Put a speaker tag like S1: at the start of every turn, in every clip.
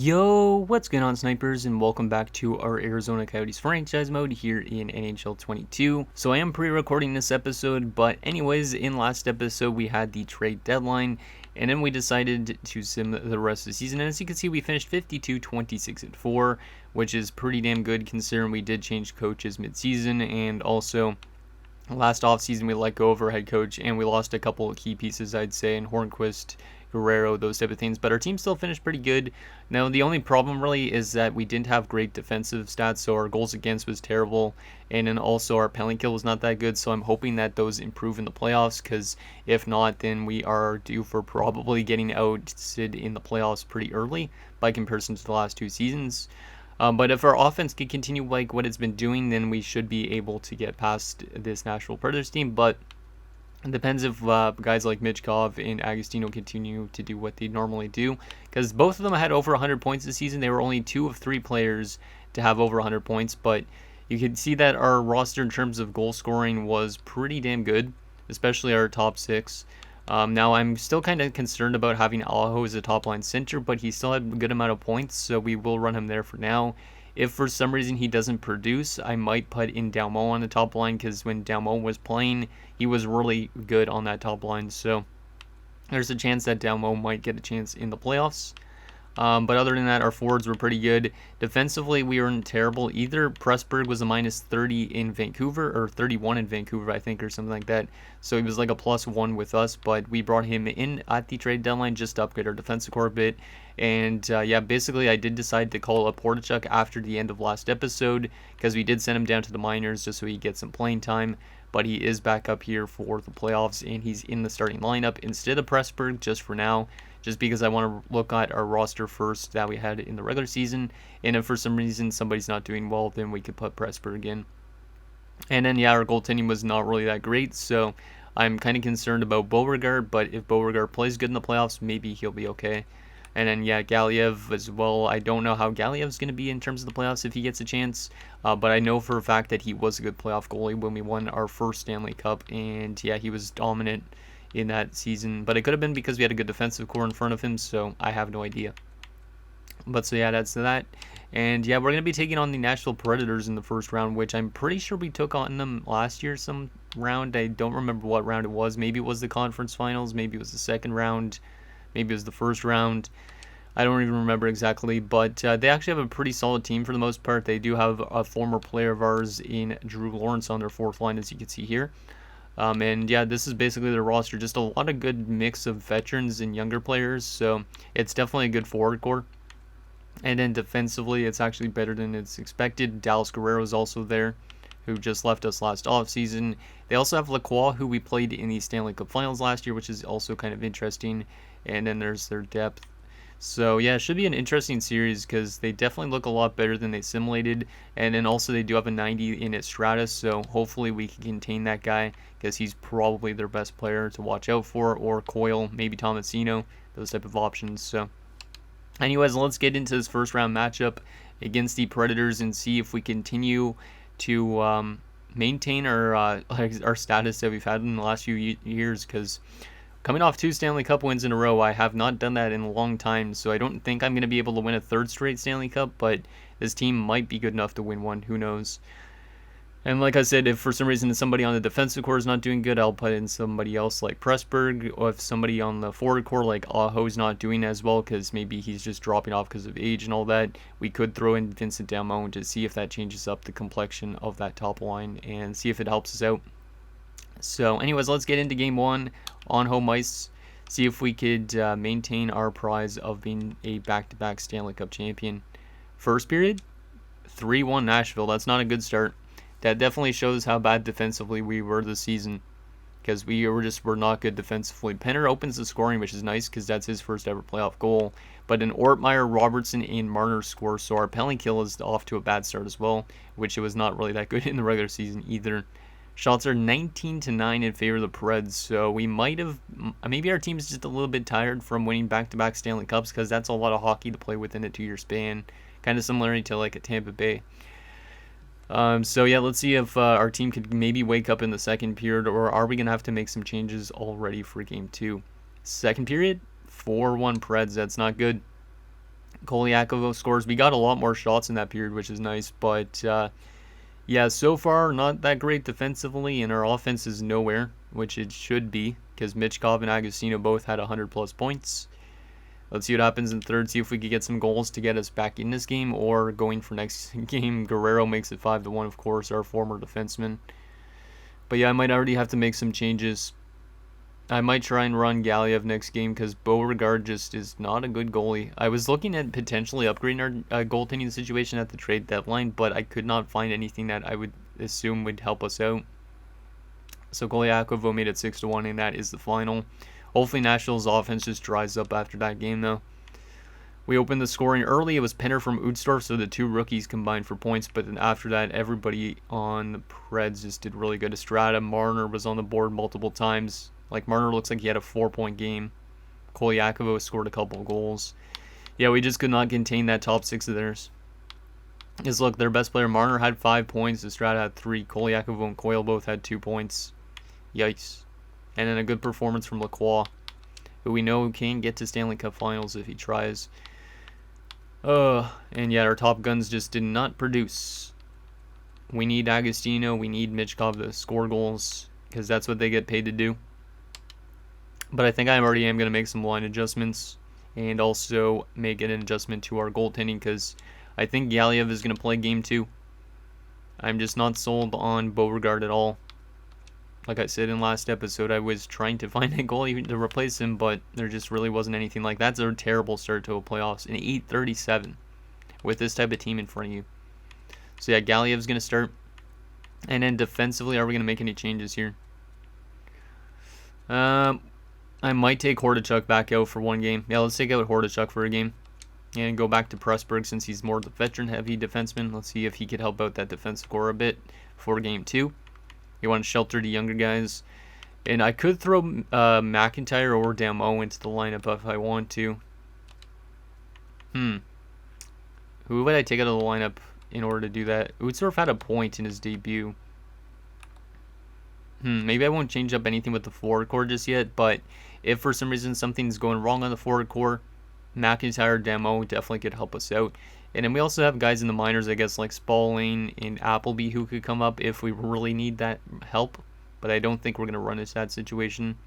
S1: Yo, what's going on, snipers, and welcome back to our Arizona Coyotes franchise mode here in NHL 22. So I am pre-recording this episode, but anyways, in last episode we had the trade deadline, and then we decided to sim the rest of the season. And as you can see, we finished 52, 26, and 4, which is pretty damn good considering we did change coaches mid-season, and also last offseason we let go of our head coach, and we lost a couple of key pieces, I'd say, in Hornquist, Guerrero, those type of things, but our team still finished pretty good. Now, the only problem really is that we didn't have great defensive stats, so our goals against was terrible, and then also our penalty kill was not that good, so I'm hoping that those improve in the playoffs, because if not, then we are due for probably getting ousted in the playoffs pretty early by comparison to the last two seasons. But if our offense can continue like what it's been doing, then we should be able to get past this Nashville Predators team, but it depends if guys like Michkov and Agostino continue to do what they normally do, because both of them had over 100 points this season. They were only 2 of 3 players to have over 100 points, but you can see that our roster in terms of goal scoring was pretty damn good, especially our top 6. Now, I'm still kind of concerned about having Aho as a top-line center, but he still had a good amount of points, so we will run him there for now. If for some reason he doesn't produce, I might put in Dalmo on the top line, because when Dalmo was playing, he was really good on that top line. So there's a chance that Dalmo might get a chance in the playoffs. But other than that, our forwards were pretty good. Defensively, we weren't terrible either. Pressburg was a minus 30 in Vancouver, or 31 in Vancouver, I think, or something like that. So he was like a +1 with us, but we brought him in at the trade deadline just to upgrade our defensive core a bit. And yeah, basically, I did decide to call up Portachuk after the end of last episode, because we did send him down to the minors just so he gets some playing time. But he is back up here for the playoffs, and he's in the starting lineup instead of Pressburg just for now, just because I want to look at our roster first that we had in the regular season, and if for some reason somebody's not doing well, then we could put Pressburg in. And then, yeah, our goaltending was not really that great, so I'm kind of concerned about Beauregard, but if Beauregard plays good in the playoffs, maybe he'll be okay. And then, yeah, Galiev as well. I don't know how Galiev's going to be in terms of the playoffs if he gets a chance, but I know for a fact that he was a good playoff goalie when we won our first Stanley Cup, and yeah, he was dominant in that season. But it could have been because we had a good defensive core in front of him, so I have no idea. But so yeah, that's that. And yeah, we're going to be taking on the Nashville Predators in the first round, which I'm pretty sure we took on them last year some round. I don't remember what round it was. Maybe it was the conference finals, maybe it was the second round, maybe it was the first round. I don't even remember exactly, but they actually have a pretty solid team for the most part. They do have a former player of ours in Drew Lawrence on their fourth line, as you can see here. And yeah, this is basically their roster. Just a lot of good mix of veterans and younger players, so it's definitely a good forward core. And then defensively, it's actually better than it's expected. Dallas Guerrero is also there, who just left us last offseason. They also have Lacroix, who we played in the Stanley Cup Finals last year, which is also kind of interesting. And then there's their depth. So yeah, it should be an interesting series because they definitely look a lot better than they simulated. And then also they do have a 90 in it Stratus, so hopefully we can contain that guy because he's probably their best player to watch out for, or Coyle, maybe Tomasino, those type of options. So anyways, let's get into this first round matchup against the Predators and see if we continue to maintain our status that we've had in the last few years, because coming off 2 Stanley Cup wins in a row, I have not done that in a long time, so I don't think I'm going to be able to win a 3rd straight Stanley Cup, but this team might be good enough to win one, who knows. And like I said, if for some reason somebody on the defensive core is not doing good, I'll put in somebody else like Pressburg, or if somebody on the forward core like Aho is not doing as well because maybe he's just dropping off because of age and all that, we could throw in Vincent Dalmo to see if that changes up the complexion of that top line and see if it helps us out. So anyways, let's get into game 1 on home ice, see if we could maintain our prize of being a back-to-back Stanley Cup champion. First period, 3-1 Nashville. That's not a good start. That definitely shows how bad defensively we were this season, because we were not good defensively. Penner opens the scoring, which is nice because that's his first ever playoff goal. But then Ortmeyer, Robertson, and Marner score, so our penalty kill is off to a bad start as well, which it was not really that good in the regular season either. Shots are 19-9 in favor of the Preds, so we might have, maybe our team's just a little bit tired from winning back-to-back Stanley Cups, because that's a lot of hockey to play within a 2-year span, kind of similar to like a Tampa Bay. So yeah, let's see if our team could maybe wake up in the second period, or are we going to have to make some changes already for game 2. Second period, 4-1 Preds. That's not good. Kolyakovo scores. We got a lot more shots in that period, which is nice. But, yeah, so far, not that great defensively, and our offense is nowhere, which it should be, because Michkov and Agostino both had 100-plus points. Let's see what happens in third, see if we can get some goals to get us back in this game, or going for next game. Guerrero makes it 5-1, of course, our former defenseman. But yeah, I might already have to make some changes. I might try and run Galiev next game, because Beauregard just is not a good goalie. I was looking at potentially upgrading our goaltending situation at the trade deadline, but I could not find anything that I would assume would help us out. So Kolyakovo made it 6-1, and that is the final. Hopefully Nashville's offense just dries up after that game, though. We opened the scoring early. It was Penner from Utsdorf, so the two rookies combined for points. But then after that, everybody on the Preds just did really good. Estrada, Marner was on the board multiple times. Like, Marner looks like he had a 4-point game. Kolyakovo scored a couple of goals. Yeah, we just could not contain that top six of theirs. Because, look, their best player, Marner, had 5 points. Estrada had 3. Kolyakovo and Coyle both had 2 points. Yikes. And then a good performance from Lacroix, who we know can get to Stanley Cup Finals if he tries. And yeah, our top guns just did not produce. We need Agostino, we need Michkov to score goals, because that's what they get paid to do. But I think I already am going to make some line adjustments, and also make an adjustment to our goaltending, because I think Galiev is going to play game 2. I'm just not sold on Beauregard at all. Like I said in last episode, I was trying to find a goalie to replace him, but there just really wasn't anything. Like, that's a terrible start to a playoffs. An 8-37 with this type of team in front of you. So yeah, Galiev's going to start. And then defensively, are we going to make any changes here? I might take Hordichuk back out for one game. Yeah, let's take out Hordichuk for a game. And go back to Pressburg since he's more the veteran-heavy defenseman. Let's see if he could help out that defensive core a bit for game 2. You want to shelter the younger guys. And I could throw McIntyre or Damo into the lineup if I want to. Who would I take out of the lineup in order to do that? Utsdorf had a point in his debut. Maybe I won't change up anything with the forward core just yet, but if for some reason something's going wrong on the forward core, McIntyre, Damo definitely could help us out. And then we also have guys in the minors, I guess, like Spalling and Appleby who could come up if we really need that help. But I don't think we're going to run into that situation.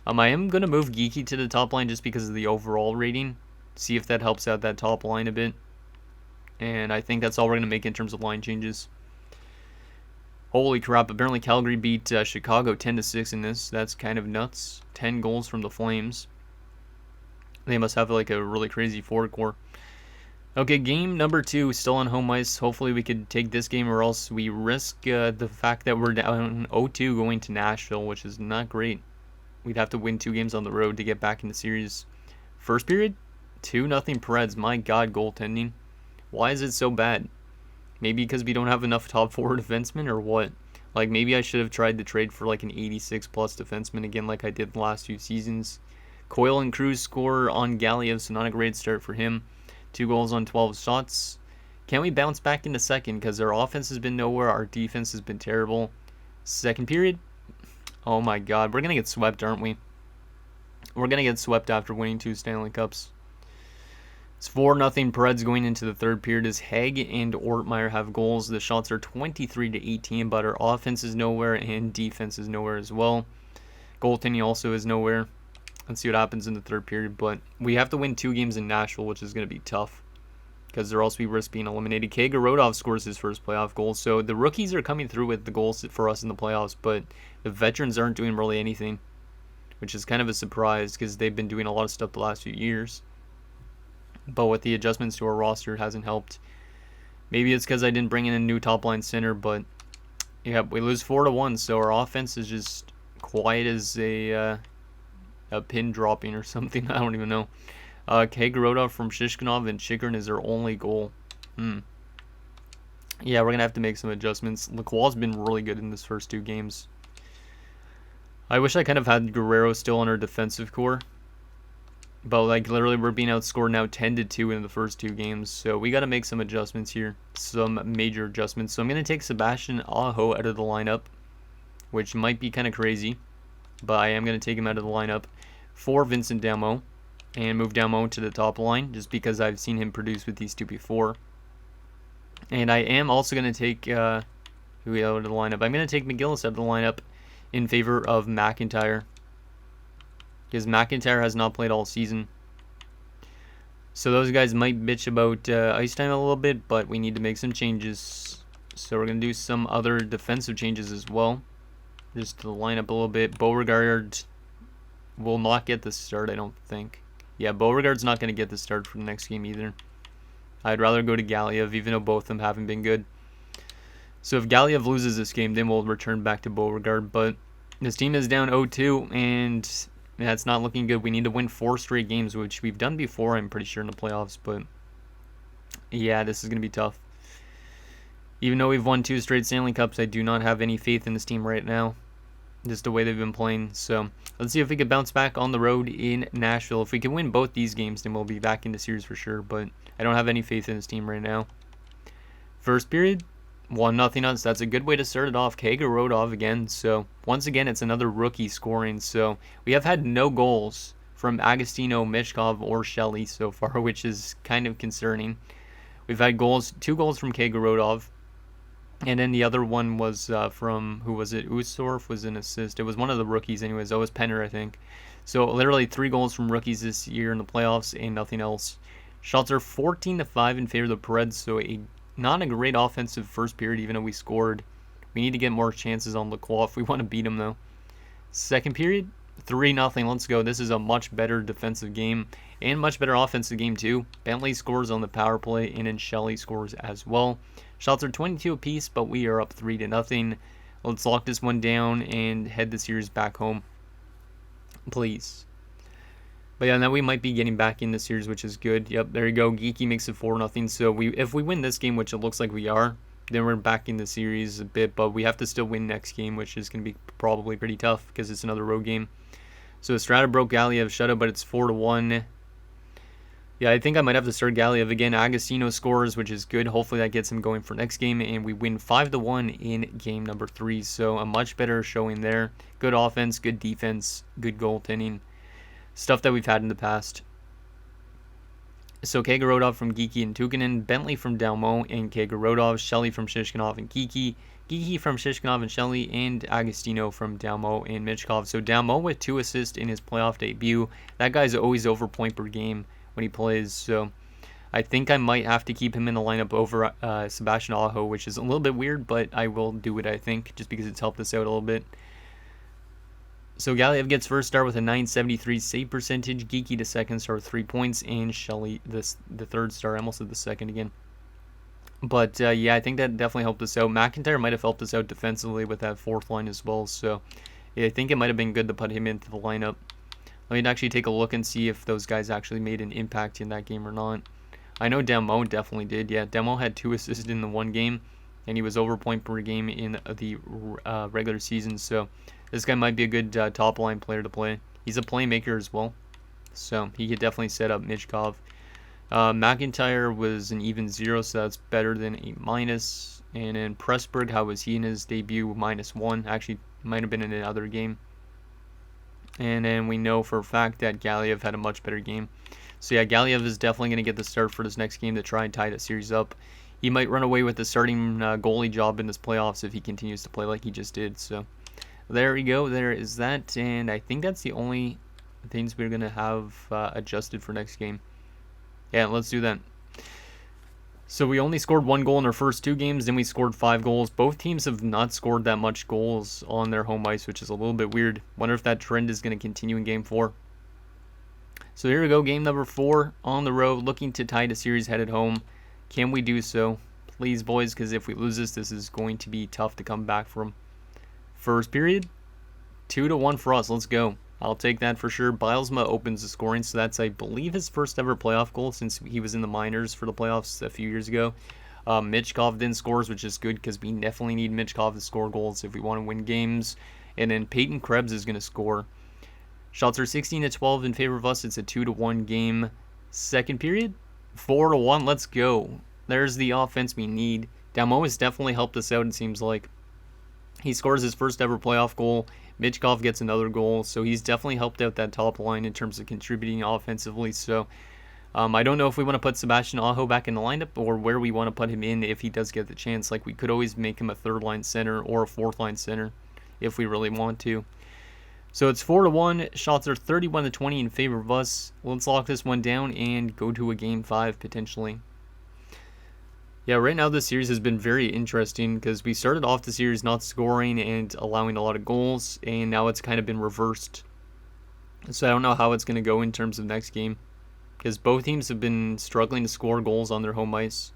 S1: I am going to move Geeky to the top line just because of the overall rating. See if that helps out that top line a bit. And I think that's all we're going to make in terms of line changes. Holy crap, apparently Calgary beat Chicago 10-6 in this. That's kind of nuts. 10 goals from the Flames. They must have like a really crazy forward core. Okay, game number 2, still on home ice. Hopefully we could take this game, or else we risk the fact that we're down 0-2 going to Nashville, which is not great. We'd have to win 2 games on the road to get back in the series. First period, 2-0 Preds. My God, goaltending. Why is it so bad? Maybe because we don't have enough top 4 defensemen, or what? Like, maybe I should have tried to trade for like an 86-plus defenseman again like I did the last 2 seasons. Coyle and Cruz score on Galiev, so not a great start for him. 2 goals on 12 shots. Can we bounce back in the second? Because our offense has been nowhere. Our defense has been terrible. Second period. Oh my God. We're going to get swept, aren't we? We're going to get swept after winning 2 Stanley Cups. It's 4-0 Preds going into the third period as Haig and Ortmeyer have goals. The shots are 23-18, but our offense is nowhere and defense is nowhere as well. Goaltending also is nowhere. Let's see what happens in the third period, but we have to win 2 games in Nashville, which is going to be tough, because or else we risk being eliminated. Kagorodov scores his first playoff goal, so the rookies are coming through with the goals for us in the playoffs, but the veterans aren't doing really anything, which is kind of a surprise, because they've been doing a lot of stuff the last few years. But with the adjustments to our roster, it hasn't helped. Maybe it's because I didn't bring in a new top-line center, but yeah, we lose 4-1, so our offense is just quiet as a pin dropping or something. I don't even know. Kagorodov from Shishkinov and Chikrin is their only goal. Yeah, we're going to have to make some adjustments. Lacroix's been really good in this first 2 games. I wish I kind of had Guerrero still on our defensive core. But like literally we're being outscored now 10-2 in the first 2 games. So we got to make some adjustments here. Some major adjustments. So I'm going to take Sebastian Aho out of the lineup, which might be kind of crazy, but I am going to take him out of the lineup for Vincent Damo. and move Dalmo to the top line just because I've seen him produce with these two before. And I am also going to take who out of the lineup. I'm going to take McGillis out of the lineup in favor of McIntyre, because McIntyre has not played all season. So those guys might bitch about ice time a little bit, but we need to make some changes. So we're going to do some other defensive changes as well, just to line up a little bit. Beauregard will not get the start, I don't think. Yeah, Beauregard's not going to get the start for the next game either. I'd rather go to Galiev, even though both of them haven't been good. So if Galiev loses this game, then we'll return back to Beauregard. But this team is down 0-2, and that's not looking good. We need to win 4 straight games, which we've done before, I'm pretty sure, in the playoffs. But yeah, this is going to be tough. Even though we've won 2 straight Stanley Cups, I do not have any faith in this team right now, just the way they've been playing. So let's see if we can bounce back on the road in Nashville. If we can win both these games, then we'll be back in the series for sure. But I don't have any faith in this team right now. First period, 1-0 us. That's a good way to start it off. Kagerodov again. So once again, it's another rookie scoring. So we have had no goals from Agostino, Michkov, or Shelley so far, which is kind of concerning. We've had 2 goals from Kagerodov. And then the other one was from, who was it? Ustorf was an assist. It was one of the rookies anyways. That was Penner, I think. So literally 3 goals from rookies this year in the playoffs and nothing else. Shots are 14-5 in favor of the Preds. So not a great offensive first period, even though we scored. We need to get more chances on Lacroix if we want to beat them, though. Second period, 3-0. Let's go. This is a much better defensive game and much better offensive game, too. Bentley scores on the power play, and then Shelley scores as well. Shots are 22 apiece, but we are up 3-0. Let's lock this one down and head the series back home, please. But yeah, now we might be getting back in the series, which is good. Yep, there you go. Geeky makes it 4-0. So if we win this game, which it looks like we are, then we're back in the series a bit. But we have to still win next game, which is going to be probably pretty tough because it's another road game. So Estrada broke Galiev shutout, but it's 4-1. Yeah, I think I might have to start Galiev again. Agostino scores, which is good. Hopefully that gets him going for next game, and we win 5-1 in game number 3. So a much better showing there. Good offense, good defense, good goaltending. Stuff that we've had in the past. So Kagerodov from Geeky and Tukinen, Bentley from Dalmo and Kagerodov, Shelley from Shishkinov and Geeky, Geeky from Shishkinov and Shelley, and Agostino from Dalmo and Michkov. So Dalmo with 2 assists in his playoff debut. That guy's always over point per game when he plays, so I think I might have to keep him in the lineup over Sebastian Aho, which is a little bit weird, but I will do it, I think, just because it's helped us out a little bit. So Galiev gets first star with a .973 save percentage, Geeky the second star with 3 points, and Shelley the third star. I almost did the second again. But yeah, I think that definitely helped us out. McIntyre might have helped us out defensively with that 4th line as well, so yeah, I think it might have been good to put him into the lineup. Let me actually take a look and see if those guys actually made an impact in that game or not. I know Demo definitely did. Yeah, Demo had 2 assists in the one game, and he was over point per game in the regular season. So this guy might be a good top line player to play. He's a playmaker as well, so he could definitely set up Michkov. McIntyre was an even 0, so that's better than a minus. And then Pressburg, how was he in his debut? -1. Actually, might have been in another game. And then we know for a fact that Galiev had a much better game. So yeah, Galiev is definitely going to get the start for this next game to try and tie the series up. He might run away with the starting goalie job in this playoffs if he continues to play like he just did. So there we go. There is that. And I think that's the only things we're going to have adjusted for next game. Yeah, let's do that. So we only scored 1 goal in our first 2 games, then we scored 5 goals. Both teams have not scored that much goals on their home ice, which is a little bit weird. Wonder if that trend is going to continue in game 4. So here we go, game number 4 on the road, looking to tie the series headed home. Can we do so? Please, boys, because if we lose this is going to be tough to come back from. First period, 2-1 for us. Let's go. I'll take that for sure. Bilesma opens the scoring, so that's, I believe, his first ever playoff goal since he was in the minors for the playoffs a few years ago. Michkov then scores, which is good because we definitely need Michkov to score goals if we want to win games. And then Peyton Krebs is going to score. Shots are 16-12 in favor of us. It's a 2-1 game. Second period, 4-1. Let's go. There's the offense we need. Damo has definitely helped us out, it seems like. He scores his first ever playoff goal. Michkov gets another goal, so he's definitely helped out that top line in terms of contributing offensively. So I don't know if we want to put Sebastian Aho back in the lineup or where we want to put him in if he does get the chance. Like, we could always make him a third-line center or a fourth-line center if we really want to. So it's 4-1. Shots are 31-20 in favor of us. Let's lock this one down and go to a Game 5 potentially. Yeah, right now this series has been very interesting because we started off the series not scoring and allowing a lot of goals, and now it's kind of been reversed. So I don't know how it's going to go in terms of next game, because both teams have been struggling to score goals on their home ice,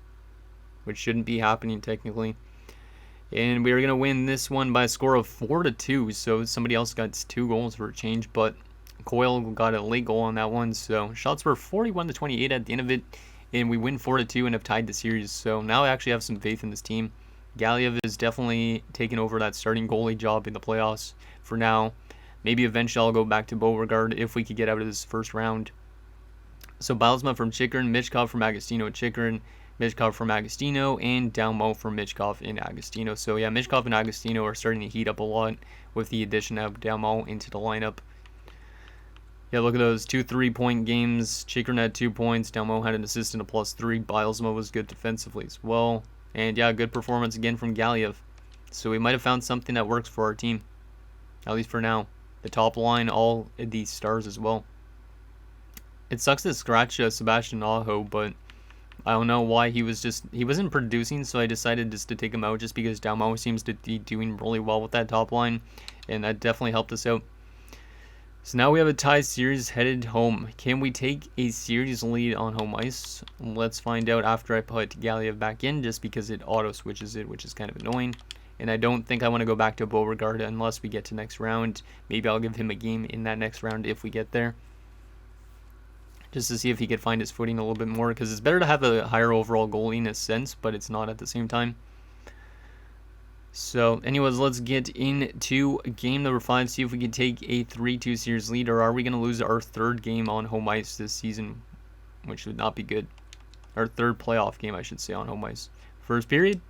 S1: which shouldn't be happening technically. And we are going to win this one by a score of 4-2, so somebody else got 2 goals for a change, but Coyle got a late goal on that one. So shots were 41-28 at the end of it, and we win 4-2 and have tied the series. So now I actually have some faith in this team. Galiev is definitely taking over that starting goalie job in the playoffs for now. Maybe eventually I'll go back to Beauregard if we could get out of this first round. So Bilesma from Chychrun, Michkov from Agostino at Chychrun, Michkov from Agostino, and Dalmo from Michkov in Agostino. So yeah, Michkov and Agostino are starting to heat up a lot with the addition of Dalmo into the lineup. Yeah, look at those 2 3-point games. Chychrun had 2 points. Dalmo had an assist and a +3. Bilesma was good defensively as well. And yeah, good performance again from Galiev. So we might have found something that works for our team, at least for now. The top line, all these stars as well. It sucks to scratch Sebastian Aho, but I don't know why he wasn't producing, so I decided just to take him out just because Dalmo seems to be doing really well with that top line, and that definitely helped us out. So now we have a tie series headed home. Can we take a series lead on home ice? Let's find out after I put Galiev back in, just because it auto switches it, which is kind of annoying. And I don't think I want to go back to Beauregard unless we get to next round. Maybe I'll give him a game in that next round if we get there, just to see if he could find his footing a little bit more, because it's better to have a higher overall goalie in a sense, but it's not at the same time. So anyways, let's get into game number 5, see if we can take a 3-2 series lead, or are we going to lose our third game on home ice this season, which would not be good. Our third playoff game, I should say, on home ice. First period,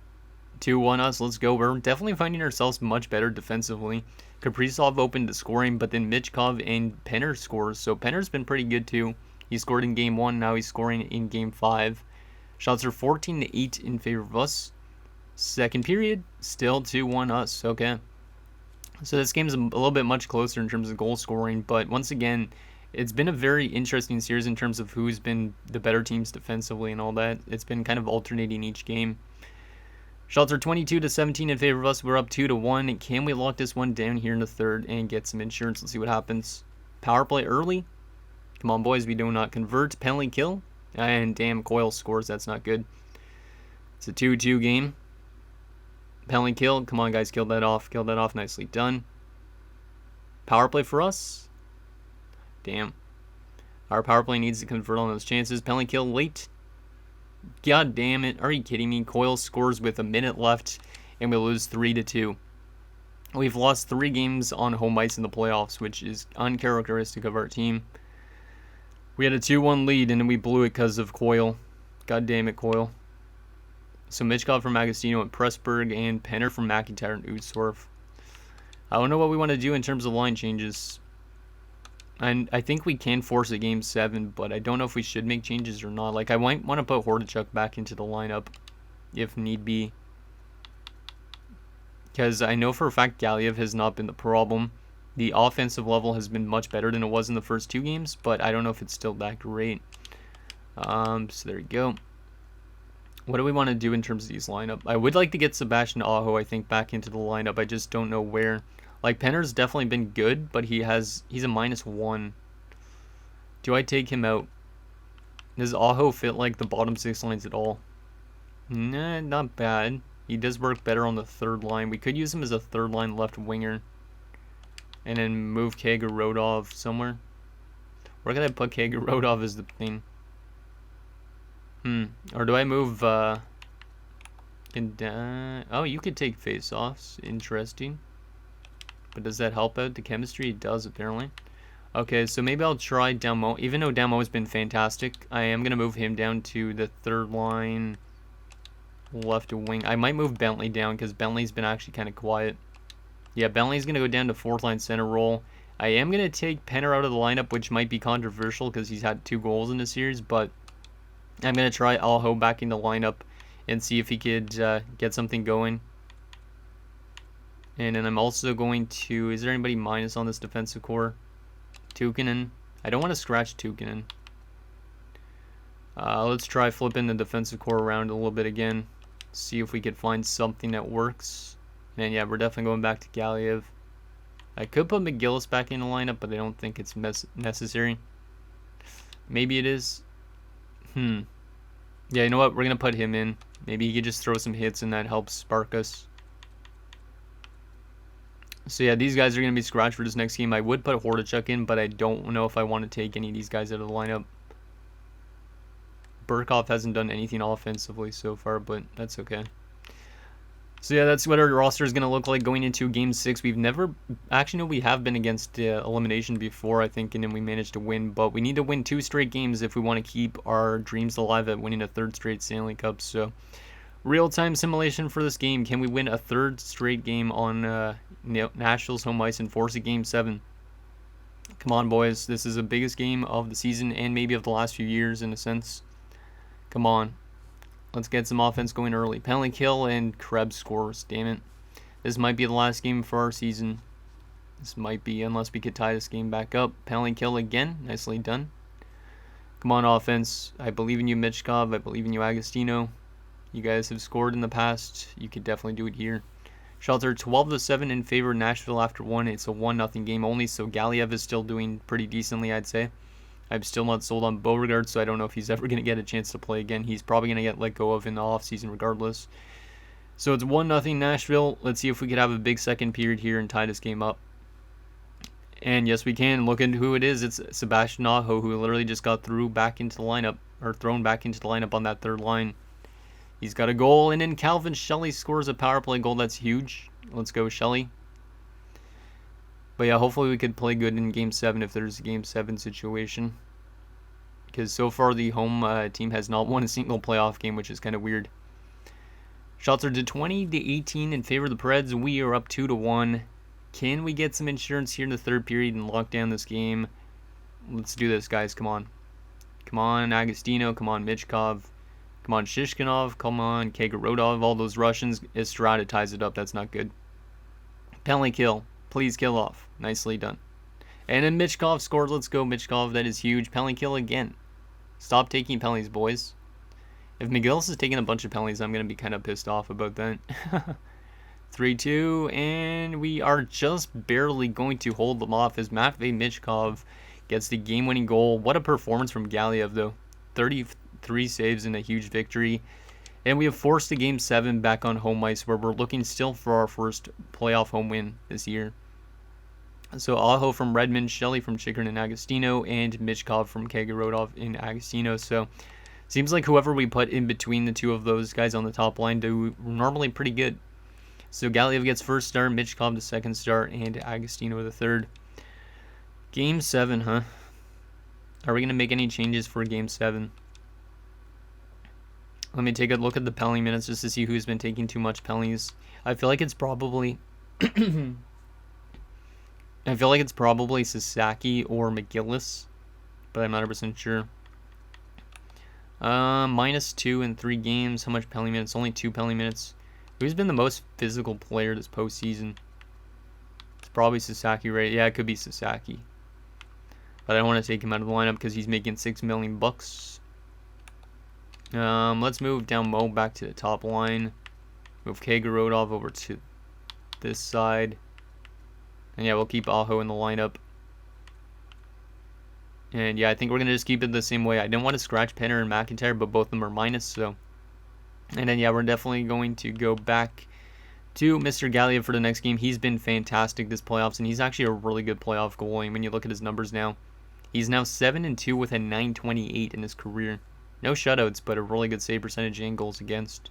S1: 2-1 us, let's go. We're definitely finding ourselves much better defensively. Kaprizov opened the scoring, but then Michkov and Penner scores, so Penner's been pretty good too. He scored in Game 1, now he's scoring in Game 5. Shots are 14-8 in favor of us. Second period, still 2-1 us. Okay. So this game's a little bit much closer in terms of goal scoring, but once again, it's been a very interesting series in terms of who's been the better teams defensively and all that. It's been kind of alternating each game. Shots are 22-17 in favor of us. We're up 2-1. Can we lock this one down here in the third and get some insurance? Let's see what happens. Power play early. Come on, boys. We do not convert. Penalty kill. And damn, Coyle scores. That's not good. It's a 2-2 game. Penalty kill. Come on, guys. Kill that off. Kill that off. Nicely done. Power play for us. Damn. Our power play needs to convert on those chances. Penalty kill late. God damn it. Are you kidding me? Coyle scores with a minute left, and we lose 3-2. We've lost 3 games on home ice in the playoffs, which is uncharacteristic of our team. We had a 2-1 lead, and then we blew it because of Coyle. God damn it, Coyle. So Michkov from Agostino and Pressburg, and Penner from McIntyre and Utsdorf. I don't know what we want to do in terms of line changes. And I think we can force a Game 7, but I don't know if we should make changes or not. Like, I might want to put Hordichuk back into the lineup if need be, because I know for a fact Galiev has not been the problem. The offensive level has been much better than it was in the first 2 games, but I don't know if it's still that great. So there you go. What do we want to do in terms of these lineup? I would like to get Sebastian Aho, I think, back into the lineup. I just don't know where. Like, Penner's definitely been good, but he's a -1. Do I take him out? Does Aho fit, like, the bottom 6 lines at all? Nah, not bad. He does work better on the third line. We could use him as a third line left winger. And then move Kagerodov somewhere. Where can I put Kagerodov as the thing? Or do I move, oh, you could take face-offs. Interesting. But does that help out the chemistry? It does, apparently. Okay, so maybe I'll try Dalmo. Even though Dalmo has been fantastic, I am going to move him down to the third line left wing. I might move Bentley down because Bentley's been actually kind of quiet. Yeah, Bentley's going to go down to fourth line center role. I am going to take Penner out of the lineup, which might be controversial because he's had 2 goals in the series, but I'm going to try Aho back in the lineup and see if he could get something going. And then I'm also going to... Is there anybody minus on this defensive core? Tukinen. I don't want to scratch Tukinen. Let's try flipping the defensive core around a little bit again. See if we could find something that works. And yeah, we're definitely going back to Galiev. I could put McGillis back in the lineup, but I don't think it's necessary. Maybe it is. Yeah, you know what? We're going to put him in. Maybe he could just throw some hits and that helps spark us. So yeah, these guys are going to be scratched for this next game. I would put Hordichuk in, but I don't know if I want to take any of these guys out of the lineup. Burkhoff hasn't done anything offensively so far, but that's okay. So yeah, that's what our roster is going to look like going into Game 6. We've never... Actually, no, we have been against elimination before, I think, and then we managed to win. But we need to win 2 straight games if we want to keep our dreams alive at winning a 3rd straight Stanley Cup. So, real-time simulation for this game. Can we win a 3rd straight game on Nashville's home ice and force a Game 7? Come on, boys. This is the biggest game of the season and maybe of the last few years, in a sense. Come on. Let's get some offense going early. Penalty kill and Krebs scores. Damn it. This might be the last game for our season. This might be, unless we could tie this game back up. Penalty kill again. Nicely done. Come on, offense. I believe in you, Michkov. I believe in you, Agostino. You guys have scored in the past. You could definitely do it here. Shelter 12-7 in favor of Nashville after 1. It's a 1-0 game only, so Galiev is still doing pretty decently, I'd say. I'm still not sold on Beauregard, so I don't know if he's ever going to get a chance to play again. He's probably going to get let go of in the offseason regardless. So it's 1-0 Nashville. Let's see if we could have a big second period here and tie this game up. And yes, we can. Look at who it is. It's Sebastian Aho, who literally just got thrown back into the lineup on that 3rd line. He's got a goal, and then Calvin Shelley scores a power play goal. That's huge. Let's go, Shelley. But yeah, hopefully we could play good in Game 7 if there's a Game 7 situation. Because so far the home team has not won a single playoff game, which is kind of weird. Shots are to 20-18 in favor of the Preds. We are up 2-1. Can we get some insurance here in the 3rd period and lock down this game? Let's do this, guys. Come on. Come on, Agostino. Come on, Michkov. Come on, Shishkinov. Come on, Kagorodov. All those Russians. Estrada ties it up. That's not good. Penalty kill. Please kill off. Nicely done. And then Michkov scored. Let's go, Michkov. That is huge. Penalty kill again. Stop taking penalties, boys. If McGillis is taking a bunch of penalties, I'm going to be kind of pissed off about that. 3-2, and we are just barely going to hold them off as Matvei Michkov gets the game-winning goal. What a performance from Galiev, though. 33 saves in a huge victory. And we have forced the Game 7 back on home ice, where we're looking still for our first playoff home win this year. So Aho from Redmond, Shelley from Chikrin and Agostino, and Michkov from Kagorodov and Agostino. So seems like whoever we put in between the two of those guys on the top line do normally pretty good. So Galiev gets 1st star, Michkov the 2nd star, and Agostino the 3rd. Game 7, huh? Are we going to make any changes for Game 7? Let me take a look at the penalty minutes just to see who's been taking too much penalties. I feel like it's probably... Sasaki or McGillis, but I'm not 100% sure. -2 in 3 games. How much penalty minutes? Only 2 penalty minutes. Who's been the most physical player this postseason? It's probably Sasaki, right? Yeah, it could be Sasaki. But I don't want to take him out of the lineup because he's making $6 million bucks. Let's move down Mo back to the top line. Move Kagorodov over to this side. And yeah, we'll keep Aho in the lineup. And yeah, I think we're going to just keep it the same way. I didn't want to scratch Penner and McIntyre, but both of them are minus, so. And then yeah, we're definitely going to go back to Mr. Galiev for the next game. He's been fantastic this playoffs, and he's actually a really good playoff goalie. When you look at his numbers now, he's now 7-2 with a .928 in his career. No shutouts, but a really good save percentage and goals against.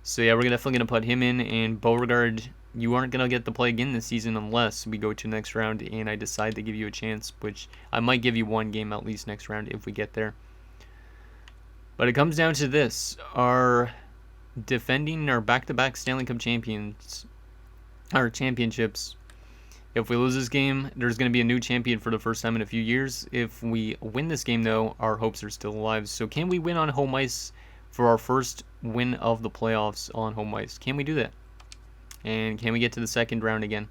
S1: So yeah, we're definitely going to put him in. And Beauregard, you aren't going to get to play again this season unless we go to the next round and I decide to give you a chance, which I might give you 1 game at least next round if we get there. But it comes down to this. Our defending our back-to-back Stanley Cup champions our championships. If we lose this game, there's going to be a new champion for the first time in a few years. If we win this game, though, our hopes are still alive. So can we win on home ice for our first win of the playoffs on home ice? Can we do that? And can we get to the second round again?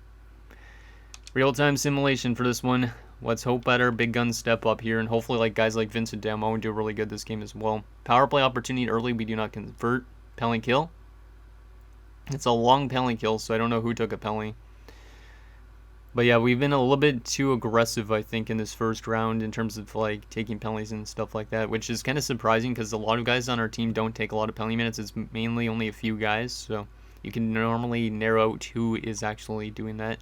S1: Real-time simulation for this one. Let's hope that our big guns step up here, and hopefully like guys like Vincent Damo do really good this game as well. Power play opportunity early, we do not convert. Penalty kill. It's a long penalty kill, so I don't know who took a penalty. But yeah, we've been a little bit too aggressive, I think, in this first round in terms of like taking penalties and stuff like that, which is kind of surprising because a lot of guys on our team don't take a lot of penalty minutes. It's mainly only a few guys, so you can normally narrow out who is actually doing that.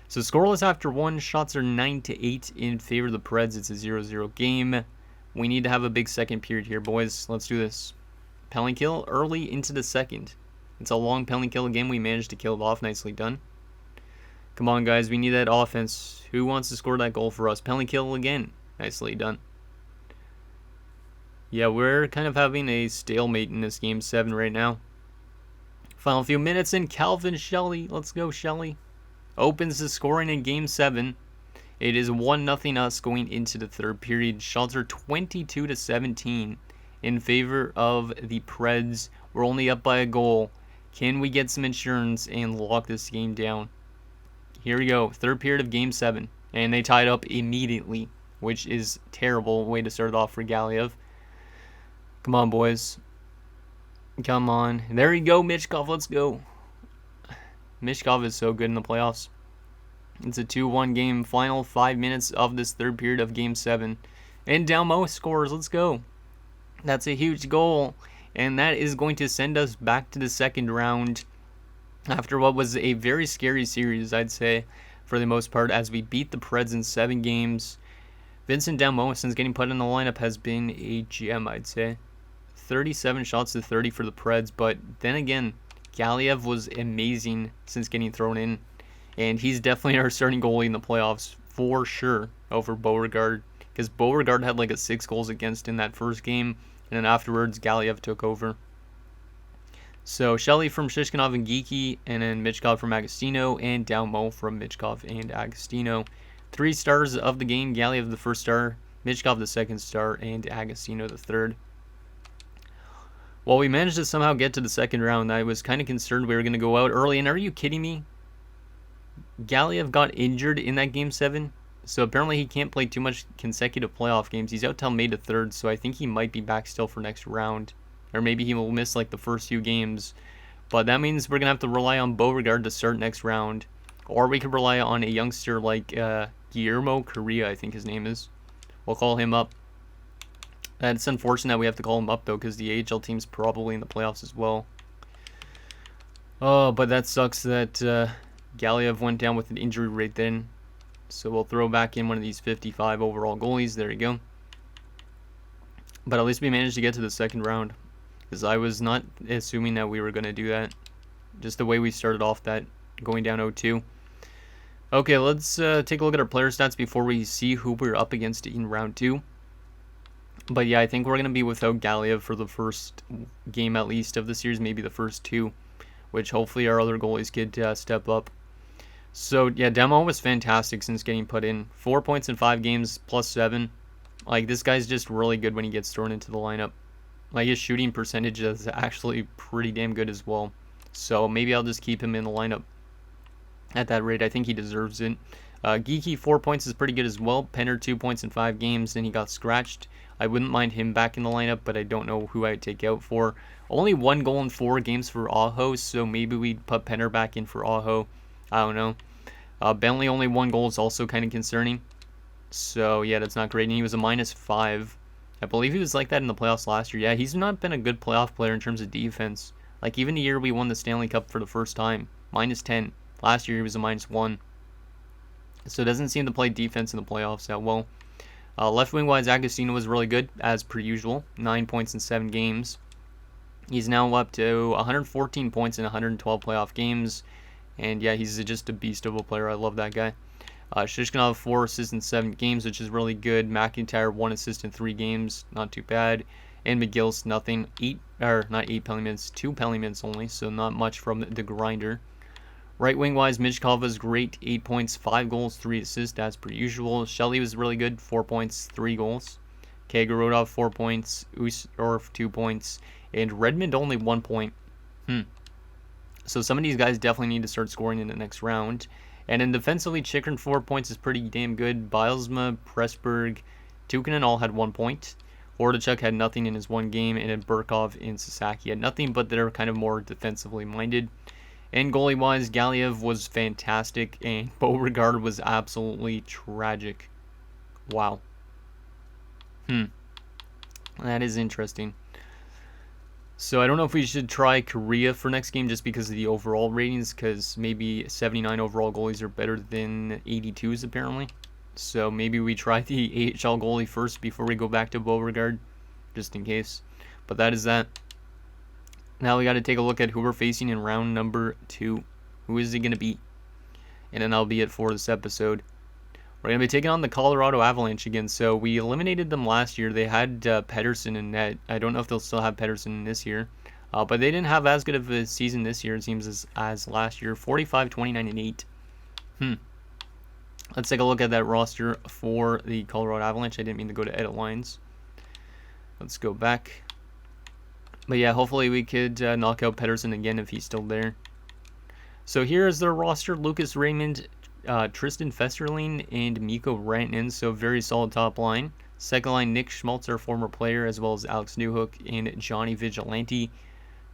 S1: So scoreless after one. Shots are 9-8 in favor of the Preds. It's a 0-0 game. We need to have a big second period here, boys. Let's do this. Penalty kill early into the second. It's a long penalty kill again. We managed to kill it off. Nicely done. Come on, guys. We need that offense. Who wants to score that goal for us? Penalty kill again. Nicely done. Yeah, we're kind of having a stalemate in this game 7 right now. Final few minutes, and Calvin Shelley. Let's go, Shelley. Opens the scoring in game 7. It is 1-0 us going into the third period. Shots are 22-17 in favor of the Preds. We're only up by a goal. Can we get some insurance and lock this game down? Here we go. Third period of game 7. And they tied up immediately, which is a terrible way to start it off for Galiev. Come on, boys. Come on. There you go, Michkov. Let's go. Michkov is so good in the playoffs. It's a 2-1 game. Final 5 minutes of this third period of game 7. And Dalmo scores. Let's go. That's a huge goal. And that is going to send us back to the second round after what was a very scary series, I'd say, for the most part, as we beat the Preds in 7 games. Vincent Dalmo, since getting put in the lineup, has been a gem, I'd say. 37 shots to 30 for the Preds, but then again, Galiev was amazing since getting thrown in, and he's definitely our starting goalie in the playoffs for sure over Beauregard, because Beauregard had like a 6 goals against in that first game, and then afterwards Galiev took over. So Shelley from Shishkinov and Geeky, and then Michkov from Agostino, and Dalmo from Michkov and Agostino. 3 stars of the game: Galiev the first star, Michkov the second star, and Agostino the third. Well, we managed to somehow get to the second round. I was kind of concerned we were going to go out early, and are you kidding me? Galiev got injured in that game 7, so apparently he can't play too much consecutive playoff games. He's out till May the 3rd, so I think he might be back still for next round. Or maybe he will miss like the first few games. But that means we're going to have to rely on Beauregard to start next round. Or we could rely on a youngster like Guillermo Correa, I think his name is. We'll call him up. It's unfortunate that we have to call him up, though, because the AHL team's probably in the playoffs as well. Oh, but that sucks that Galiev went down with an injury right then. So we'll throw back in one of these 55 overall goalies. There you go. But at least we managed to get to the second round, because I was not assuming that we were going to do that. Just the way we started off that, going down 0-2. Okay, let's take a look at our player stats before we see who we're up against in round 2. But yeah, I think we're going to be without Galiev for the first game at least of the series, maybe the first 2, which hopefully our other goalies could step up. So yeah, Demo was fantastic since getting put in. 4 points in 5 games, +7. Like, this guy's just really good when he gets thrown into the lineup. Like, his shooting percentage is actually pretty damn good as well. So maybe I'll just keep him in the lineup at that rate. I think he deserves it. Geeky, 4 points is pretty good as well. Penner, 2 points in 5 games, and he got scratched. I wouldn't mind him back in the lineup, but I don't know who I'd take out for. Only 1 goal in 4 games for Aho, so maybe we'd put Penner back in for Aho. I don't know. Bentley, only 1 goal is also kind of concerning. So, yeah, that's not great. And he was a -5. I believe he was like that in the playoffs last year. Yeah, he's not been a good playoff player in terms of defense. Like, even the year we won the Stanley Cup for the first time, -10. Last year he was a -1. So it doesn't seem to play defense in the playoffs that well. Left wing wise, Agostino was really good, as per usual. 9 points in 7 games. He's now up to 114 points in 112 playoff games. And yeah, he's just a beast of a player. I love that guy. Shishkinov, 4 assists in 7 games, which is really good. McIntyre, 1 assist in 3 games. Not too bad. And McGill's nothing. 2 penalty minutes only, so not much from the grinder. Right wing wise, Michkov was great, 8 points, 5 goals, 3 assists as per usual. Shelley was really good, 4 points, 3 goals. Kagorodov 4 points, Ustorf 2 points, and Redmond only 1 point. So some of these guys definitely need to start scoring in the next round. And then defensively, Chikrin 4 points is pretty damn good. Bilesma, Pressburg, Tukinen all had 1 point. Hordachuk had nothing in his one game, and then Burkov and Sasaki had nothing, but they're kind of more defensively minded. And goalie-wise, Galiev was fantastic, and Beauregard was absolutely tragic. Wow. That is interesting. So I don't know if we should try Korea for next game just because of the overall ratings, because maybe 79 overall goalies are better than 82s apparently. So maybe we try the AHL goalie first before we go back to Beauregard, just in case. But that is that. Now we got to take a look at who we're facing in round number 2. Who is it going to be? And then that'll be it for this episode. We're going to be taking on the Colorado Avalanche again. So we eliminated them last year. They had Pettersson in net. I don't know if they'll still have Pettersson this year. But they didn't have as good of a season this year, it seems, as last year. 45, 29, and 8. Let's take a look at that roster for the Colorado Avalanche. I didn't mean to go to edit lines. Let's go back. But yeah, hopefully we could knock out Pettersson again if he's still there. So here is their roster. Lucas Raymond, Tristan Festerling, and Mikko Rantanen. So very solid top line. Second line, Nick Schmaltz, our former player, as well as Alex Newhook and Johnny Vigilante.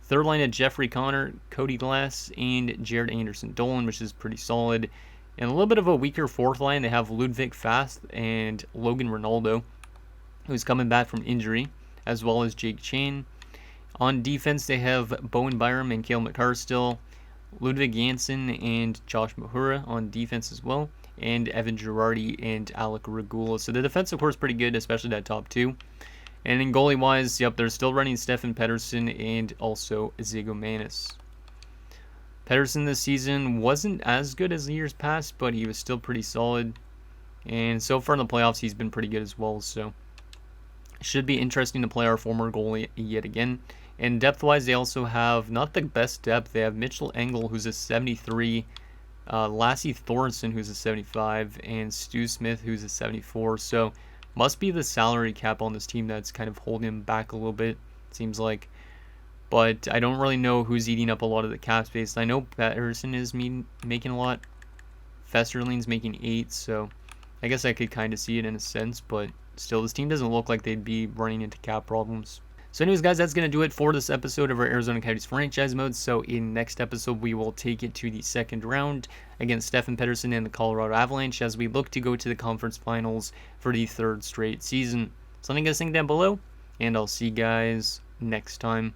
S1: Third line of Jeffrey Connor, Cody Glass, and Jared Anderson Dolan, which is pretty solid. And a little bit of a weaker fourth line. They have Ludwig Fast and Logan Ronaldo, who's coming back from injury, as well as Jake Chain. On defense, they have Bowen Byram and Cale Makar still, Ludwig Janssen and Josh Mahura on defense as well, and Evan Girardi and Alec Regula. So the defense, of course, pretty good, especially that top two. And in goalie-wise, yep, they're still running Stefan Pettersson and also Zigomanis. Pettersson this season wasn't as good as the years past, but he was still pretty solid. And so far in the playoffs, he's been pretty good as well. So it should be interesting to play our former goalie yet again. And depth-wise, they also have not the best depth. They have Mitchell Engel, who's a 73, Lassie Thornton, who's a 75, and Stu Smith, who's a 74. So must be the salary cap on this team that's kind of holding him back a little bit, it seems like. But I don't really know who's eating up a lot of the cap space. I know Patterson is making a lot. Festerling's making 8, so I guess I could kind of see it in a sense. But still, this team doesn't look like they'd be running into cap problems. So anyways, guys, that's going to do it for this episode of our Arizona Coyotes franchise mode. So in next episode, we will take it to the second round against Stefan Pettersson and the Colorado Avalanche as we look to go to the conference finals for the 3rd straight season. So let me guys think down below, and I'll see you guys next time.